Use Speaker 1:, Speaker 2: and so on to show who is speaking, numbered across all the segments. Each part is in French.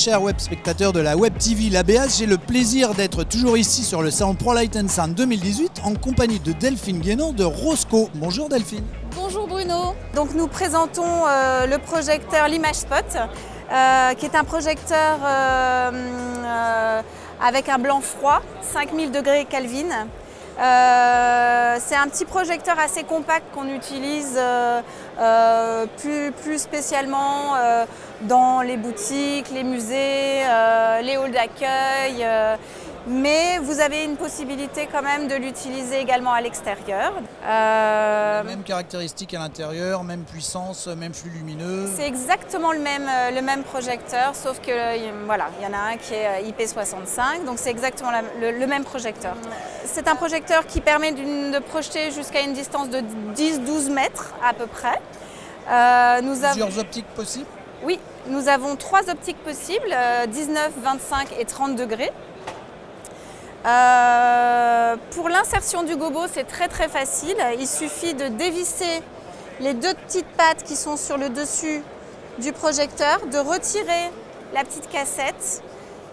Speaker 1: chers web spectateurs de la Web TV l'ABS, j'ai le plaisir d'être toujours ici sur le salon ProLight & Sound 2018 en compagnie de Delphine Guénon de Rosco. Bonjour Delphine.
Speaker 2: Bonjour Bruno. Donc nous présentons le projecteur l'ImageSpot, qui est un projecteur avec un blanc froid, 5000 degrés Kelvin. C'est un petit projecteur assez compact qu'on utilise plus spécialement dans les boutiques, les musées, les halls d'accueil. Mais vous avez une possibilité quand même de l'utiliser également à l'extérieur.
Speaker 1: Même caractéristiques à l'intérieur, même puissance, même flux lumineux.
Speaker 2: C'est exactement le même projecteur, sauf que voilà, il y en a un qui est IP65, donc c'est exactement le même projecteur. C'est un projecteur qui permet de projeter jusqu'à une distance de 10-12 mètres à peu près.
Speaker 1: Plusieurs optiques possibles?
Speaker 2: Oui, nous avons 3 optiques possibles, 19, 25 et 30 degrés. Pour l'insertion du gobo, c'est très facile. Il suffit de dévisser les 2 petites pattes qui sont sur le dessus du projecteur, de retirer la petite cassette,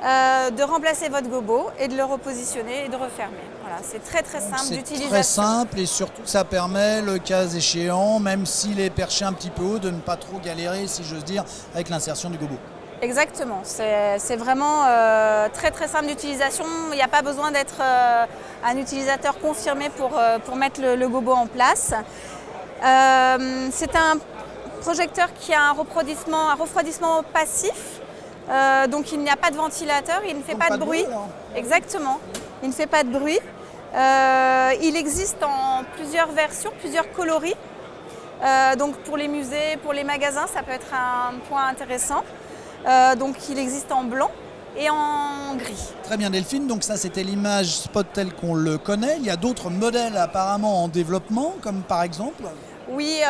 Speaker 2: de remplacer votre gobo et de le repositionner et de refermer. Voilà, c'est très simple d'utilisation.
Speaker 1: C'est très simple et surtout ça permet, le cas échéant, même s'il est perché un petit peu haut, de ne pas trop galérer, si j'ose dire, avec l'insertion du gobo.
Speaker 2: Exactement, c'est vraiment très simple d'utilisation. Il n'y a pas besoin d'être un utilisateur confirmé pour mettre le gobo en place. C'est un projecteur qui a un refroidissement passif, donc il n'y a pas de ventilateur, il ne fait pas de bruit. Exactement, il ne fait pas de bruit. Il existe en plusieurs versions, plusieurs coloris. Donc pour les musées, pour les magasins, ça peut être un point intéressant. Donc il existe en blanc et en gris.
Speaker 1: Très bien Delphine, donc ça c'était l'ImageSpot tel qu'on le connaît. Il y a d'autres modèles apparemment en développement, comme par exemple?
Speaker 2: Oui,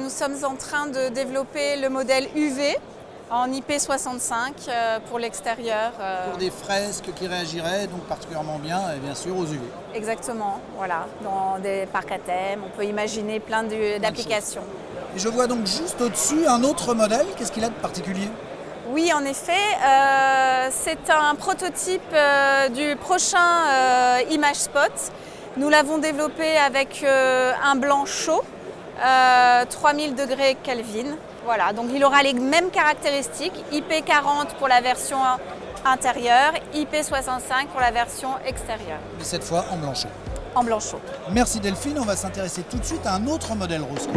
Speaker 2: nous sommes en train de développer le modèle UV en IP65 pour l'extérieur.
Speaker 1: Pour des fresques qui réagiraient donc particulièrement bien, et bien sûr aux UV.
Speaker 2: Exactement, voilà, dans des parcs à thème, on peut imaginer plein d'applications.
Speaker 1: Et je vois donc juste au-dessus un autre modèle, qu'est-ce qu'il a de particulier?
Speaker 2: Oui, en effet, c'est un prototype du prochain ImageSpot. Nous l'avons développé avec un blanc chaud, 3000 degrés Kelvin. Voilà, donc il aura les mêmes caractéristiques, IP40 pour la version intérieure, IP65 pour la version extérieure.
Speaker 1: Et cette fois en blanc chaud.
Speaker 2: En blanc chaud.
Speaker 1: Merci Delphine, on va s'intéresser tout de suite à un autre modèle Rosco.